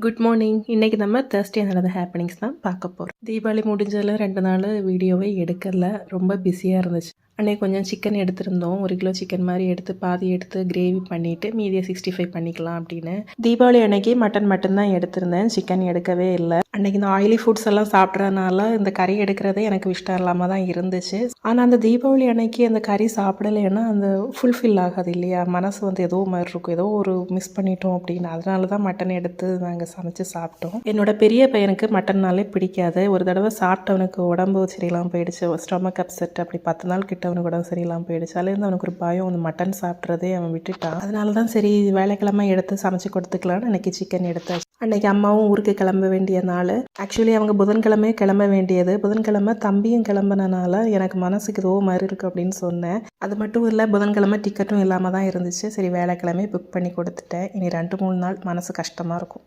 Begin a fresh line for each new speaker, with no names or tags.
Good morning. இன்றைக்கி நம்ம Thursday நடந்த ஹேப்பனிங்ஸ் தான் பார்க்க போகிறோம். தீபாவளி முடிஞ்சதில் 2 நாள் வீடியோவே எடுக்கல, ரொம்ப பிஸியாக இருந்துச்சு. அன்றைக்கி கொஞ்சம் சிக்கன் எடுத்திருந்தோம். 1 கிலோ சிக்கன் மாதிரி எடுத்து பாதி எடுத்து கிரேவி பண்ணிவிட்டு மீதியை 65 பண்ணிக்கலாம் அப்படின்னு. தீபாவளி அன்னைக்கு மட்டன் மட்டும்தான் எடுத்திருந்தேன், சிக்கன் எடுக்கவே இல்லை. அன்றைக்கி இந்த ஆயிலி ஃபுட்ஸ் எல்லாம் சாப்பிட்றதுனால இந்த கறி எடுக்கிறதே எனக்கு இஷ்டம் இல்லாமல் தான் இருந்துச்சு. ஆனால் அந்த தீபாவளி அன்னைக்கு அந்த கறி சாப்பிடலைன்னா அந்த ஃபுல்ஃபில் ஆகாது இல்லையா, மனசு வந்து ஏதோ மாதிரி இருக்கும், ஏதோ ஒரு மிஸ் பண்ணிட்டோம் அப்படின்னு. அதனால தான் மட்டன் எடுத்து நாங்கள் சமைச்சு சாப்பிட்டோம். என்னோட பெரிய பையனுக்கு மட்டன்னாலே பிடிக்காது. ஒரு தடவை சாப்பிட்டவனுக்கு உடம்பு சரியில்லாமல் போயிடுச்சு, ஸ்டொமக் அப்செட். அப்படி 10 நாள் கிட்ட அவனுக்கு உடம்பு சரியில்லாமல் போயிடுச்சு. அதுலேருந்து அவனுக்கு ஒரு பயம், அந்த மட்டன் சாப்பிட்றதே அவன் விட்டுட்டான். அதனால தான் சரி வேலைக்கிழமை எடுத்து சமைச்சு கொடுத்துக்கலான்னு அன்றைக்கி சிக்கன் எடுத்தாச்சு. அன்றைக்கி அம்மாவும் ஊருக்கு கிளம்ப வேண்டிய நாள். ஆக்சுவலி அவங்க புதன்கிழமை கிளம்ப வேண்டியது. புதன்கிழமை தம்பியும் கிளம்புனனால எனக்கு மனசுக்கு ஏதோ மாதிரி இருக்குது அப்படின்னு சொன்னேன். அது மட்டும் இல்லை, புதன்கிழமை டிக்கெட்டும் இல்லாமல் தான் இருந்துச்சு. சரி வேலைக்கிழமை புக் பண்ணி கொடுத்துட்டேன். இனி 2-3 நாள் மனசு கஷ்டமாக இருக்கும்.